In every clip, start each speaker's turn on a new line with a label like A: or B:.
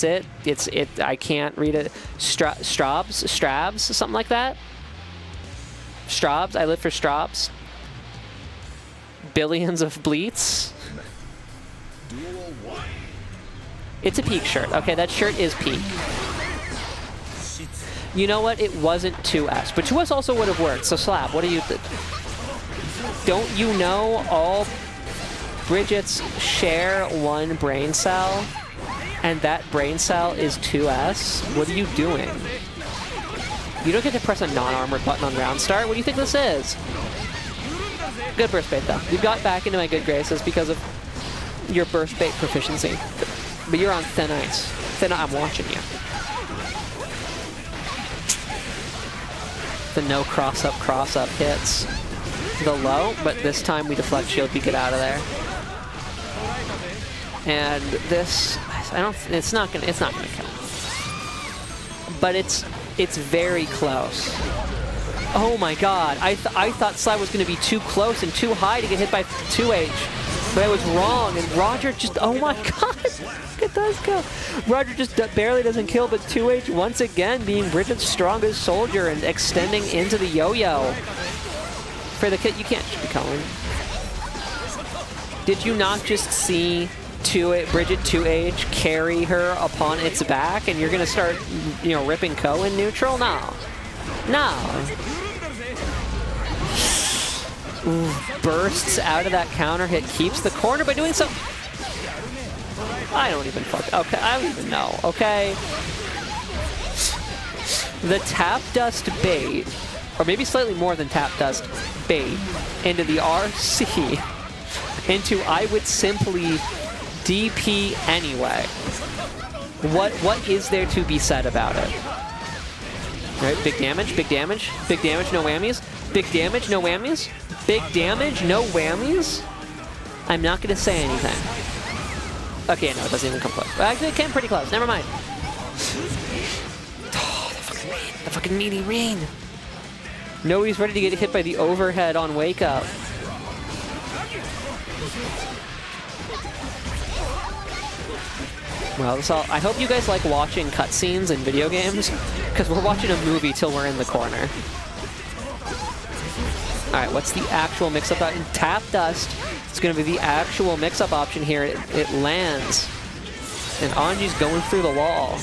A: it. I can't read it. Strabs, something like that. Strabs. I live for Strabs. Billions of bleats. It's a peak shirt. Okay, that shirt is peak. You know what? It wasn't 2S, but 2S also would have worked. So Slab, what do you think? Don't you know all Bridgets share one brain cell, and that brain cell is 2S? What are you doing? You don't get to press a non-armored button on round start? What do you think this is? Good burst bait, though. You got back into my good graces because of your burst bait proficiency. But you're on thin ice. I'm watching you. The no cross-up hits the low, but this time we deflect shield, we get out of there. And this, it's not gonna kill. But it's very close. Oh my god, I thought Slab was gonna be too close and too high to get hit by 2H. But I was wrong, and Roger just, oh my god, it does kill. Roger just barely doesn't kill, but 2H once again being Bridget's strongest soldier and extending into the yo-yo. For the kit, you can't just be calling. Did you not just see Bridget 2H carry her upon its back, and you're gonna start, you know, ripping Ko in neutral? No. No. Ooh, bursts out of that counter hit, keeps the corner by doing so. I don't even okay, I don't even know, okay? The tap dust bait, or maybe slightly more than tap dust bait, into the RC, into I would simply DP anyway. What is there to be said about it? Right, big damage, no whammies, big damage, no whammies, big damage, no whammies? I'm not gonna say anything. Okay, no, it doesn't even come close. Actually, it came pretty close, never mind. Oh, the fucking meaty rain. Nobody's ready to get hit by the overhead on Wake Up. Well, I hope you guys like watching cutscenes in video games, because we're watching a movie till we're in the corner. Alright, what's the actual mix-up option? Tap Dust. It's going to be the actual mix-up option here. It lands. And Anji's going through the wall.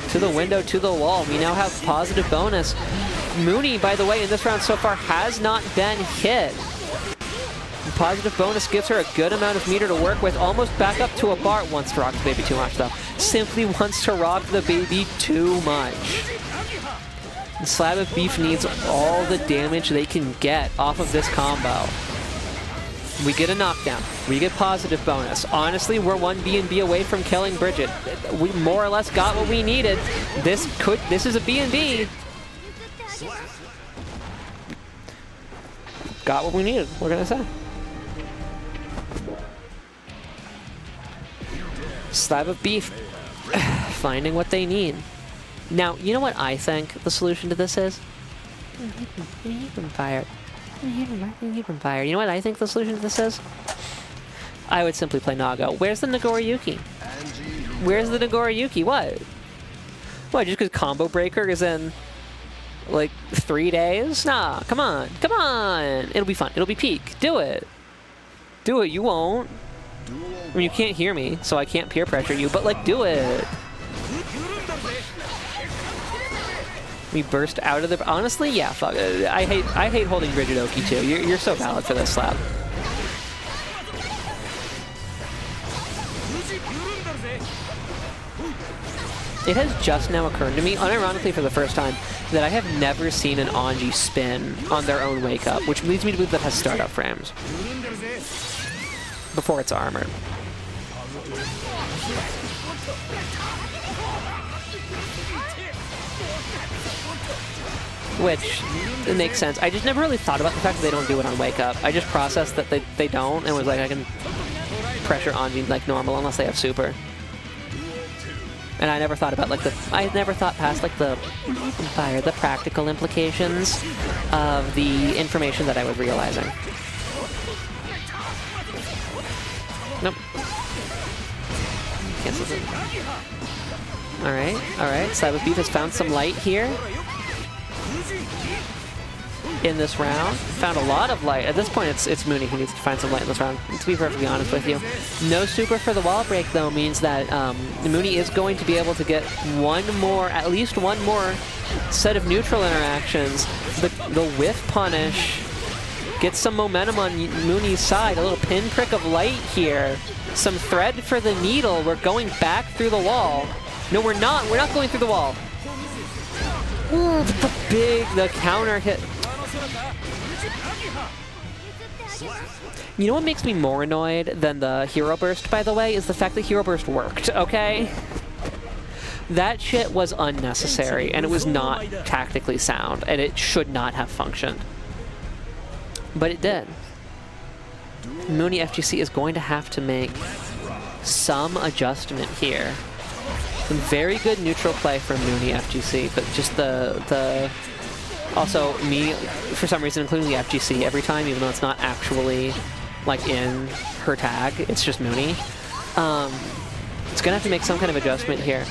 A: To the window, to the wall. We now have positive bonus. Mooni, by the way, in this round so far has not been hit. Positive bonus gives her a good amount of meter to work with, almost back up to a bar. Wants to rock the baby too much, though. Simply wants to rock the baby too much. And SlabOfBeef needs all the damage they can get off of this combo. We get a knockdown. We get positive bonus. Honestly, we're one B&B away from killing Bridget. We more or less got what we needed. This is a B&B. Got what we needed, we're gonna say. SlabOfBeef finding what they need. Now, you know what I think the solution to this is? You've been fired. You've been fired. You know what I think the solution to this is? I would simply play Nago. Where's the Nagoriyuki? Where's the Nagoriyuki? What? What, just because Combo Breaker is in, like, 3 days? Nah, come on. Come on! It'll be fun. It'll be peak. Do it. Do it. You won't. I mean, you can't hear me, so I can't peer pressure you, but, like, do it. We burst out of the... Honestly, yeah, fuck. I hate holding Bridget Oki, too. You're so valid for this, Slab. It has just now occurred to me, unironically for the first time, that I have never seen an Anji spin on their own Wake Up, which leads me to believe that has startup frames before it's armored. Which, it makes sense. I just never really thought about the fact that they don't do it on Wake Up. I just processed that they don't, and was like, I can pressure Anji like normal unless they have super. And I never thought about like I never thought past like the practical implications of the information that I was realizing. Nope. cancels it. Alright, alright. SlabOfBeef has found some light here in this round. Found a lot of light. At this point, it's Mooni who needs to find some light in this round, to be perfectly honest with you. No super for the wall break, though, means that Mooni is going to be able to get at least one more set of neutral interactions. The whiff punish gets some momentum on Mooni's side. A little pinprick of light here. Some thread for the needle. We're going back through the wall. No, we're not. We're not going through the wall. Ooh, the counter hit. You know what makes me more annoyed than the Hero Burst, by the way, is the fact that Hero Burst worked, okay? That shit was unnecessary, and it was not tactically sound, and it should not have functioned. But it did. Mooni FGC is going to have to make some adjustment here. Some very good neutral play from Mooni FGC, but just the also me, for some reason, including the FGC every time, even though it's not actually like in her tag, it's just Mooni. It's gonna have to make some kind of adjustment here,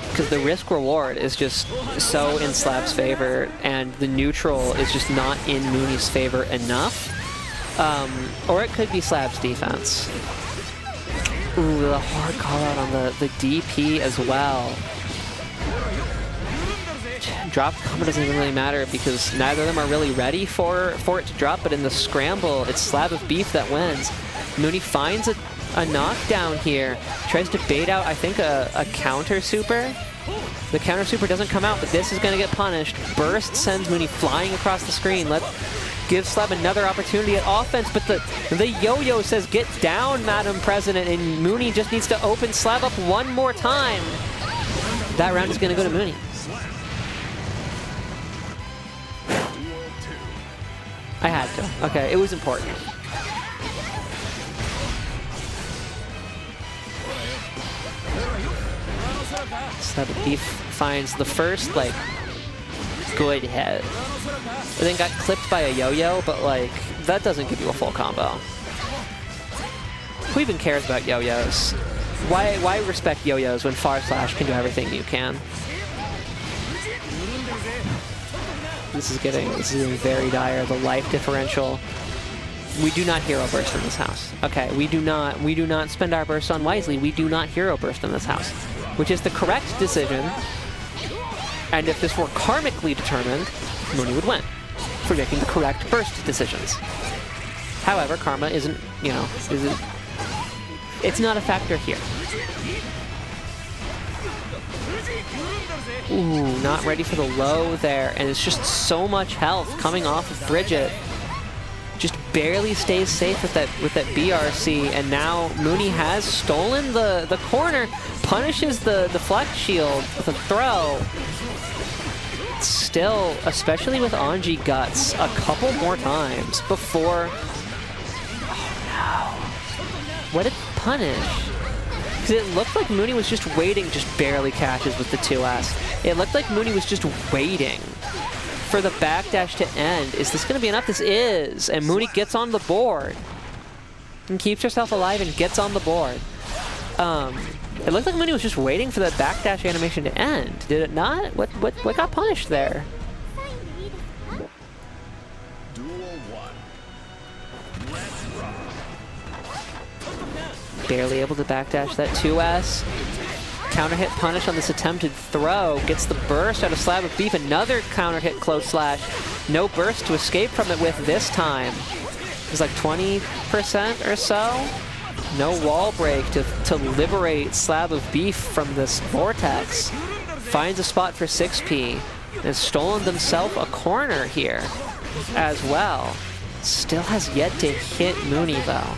A: because the risk reward is just so in Slab's favor, and the neutral is just not in Mooni's favor enough. Or it could be Slab's defense. Ooh, the hard call out on the DP as well. Drop combo doesn't even really matter because neither of them are really ready for it to drop, but in the scramble, it's SlabOfBeef that wins. Mooni finds a knockdown here, tries to bait out, I think, a counter super. The counter super doesn't come out, but this is going to get punished. Burst sends Mooni flying across the screen. Give Slab another opportunity at offense, but the yo-yo says, "Get down, Madam President," and Mooni just needs to open Slab up one more time. That round is going to go to Mooni. I had to. Okay, it was important. SlabOfBeef finds the first, like, good hit. And then got clipped by a yo-yo, but, like, that doesn't give you a full combo. Who even cares about yo-yos? Why respect yo-yos when Farslash can do everything you can? This is getting very dire. The life differential. We do not hero burst in this house. Okay, we do not spend our burst on wisely. We do not hero burst in this house, which is the correct decision. And if this were karmically determined, Mooni would win for making the correct burst decisions. However, karma isn't, it's not a factor here. Ooh, not ready for the low there, and it's just so much health coming off of Bridget. Just barely stays safe with that BRC, and now Mooni has stolen the corner, punishes the flex shield with a throw. Still, especially with Anji guts, a couple more times before... Oh no. What a punish. Because it looked like Mooni was just waiting, just barely catches with the 2S. It looked like Mooni was just waiting for the backdash to end. Is this going to be enough? This is. And Mooni gets on the board and keeps herself alive and gets on the board. It looked like Mooni was just waiting for that backdash animation to end. Did it not? What got punished there? Barely able to backdash that 2S. Counter hit punish on this attempted throw. Gets the burst out of SlabOfBeef. Another counter hit close slash. No burst to escape from it with this time. It's like 20% or so. No wall break to liberate SlabOfBeef from this vortex. Finds a spot for 6P. Has stolen themselves a corner here as well. Still has yet to hit Mooni though.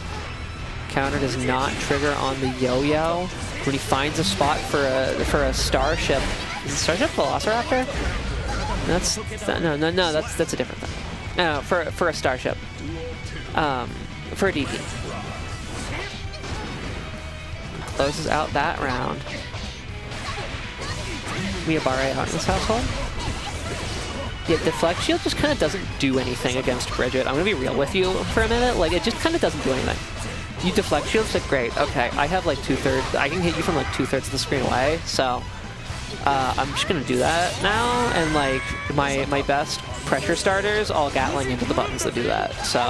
A: Counter does not trigger on the yo-yo. When he finds a spot for a starship. Is it Starship Velociraptor? No, that's a different thing. No, for a starship. For a DP. Closes out that round. Miyabare out in this household. Yeah, the flex shield just kind of doesn't do anything against Bridget. I'm gonna be real with you for a minute. Like, it just kind of doesn't do anything. You deflect shields? Like, great. Okay, I have like 2/3. I can hit you from like 2/3 of the screen away, so I'm just gonna do that now. And like my best pressure starters all Gatling into the buttons that do that. So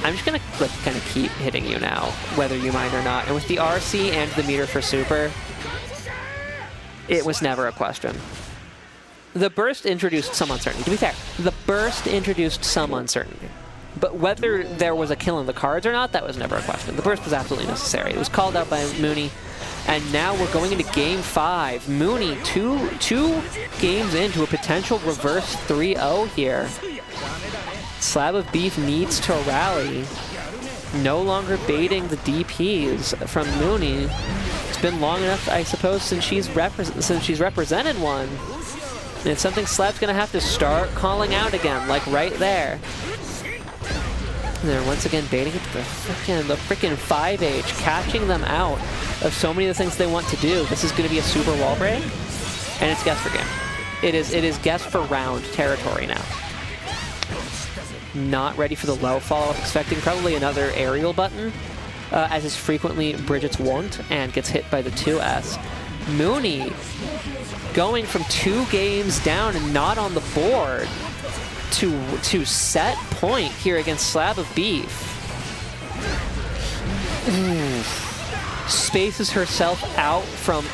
A: I'm just gonna like kind of keep hitting you now, whether you mind or not. And with the RC and the meter for super, it was never a question. The burst introduced some uncertainty. To be fair, the burst introduced some uncertainty. But whether there was a kill in the cards or not, that was never a question. The burst was absolutely necessary. It was called out by Mooney. And now we're going into Game 5. Mooney, two games into a potential reverse 3-0 here. SlabOfBeef needs to rally. No longer baiting the DPs from Mooney. It's been long enough, I suppose, since she's represented one. And it's something Slab's gonna have to start calling out again, like right there. And they're once again baiting it to the freaking 5H, catching them out of so many of the things they want to do. This is gonna be a super wall break, and it's guess for game. It is guess for round territory now. Not ready for the low fall, expecting probably another aerial button, as is frequently Bridget's wont, and gets hit by the 2S. Mooney going from 2 games down and not on the board to set point here against SlabOfBeef. Spaces herself out from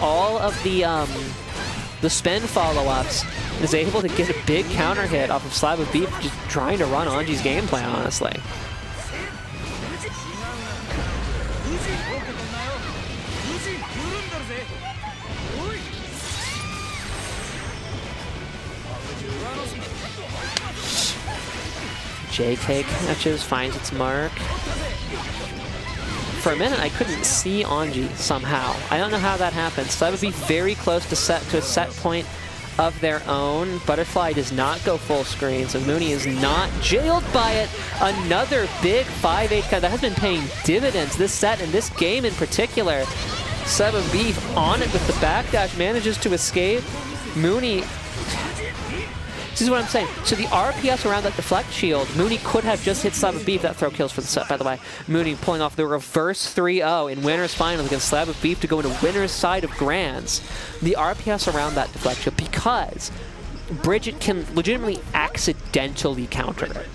A: all of the spin follow-ups, is able to get a big counter hit off of SlabOfBeef, just trying to run Anji's game plan, honestly. JK catches, finds its mark. For a minute, I couldn't see Anji somehow. I don't know how that happened. SlabOfBeef very close to a set point of their own. Butterfly does not go full screen, so Mooney is not jailed by it. Another big 5H that has been paying dividends this set and this game in particular. SlabOfBeef on it with the backdash, manages to escape. Mooney, this is what I'm saying. So the RPS around that deflect shield, Mooney could have just hit SlabOfBeef. That throw kills for the set, by the way. Mooney pulling off the reverse 3-0 in winners finals against SlabOfBeef to go into winner's side of Grands. The RPS around that deflect shield, because Bridget can legitimately accidentally counter it.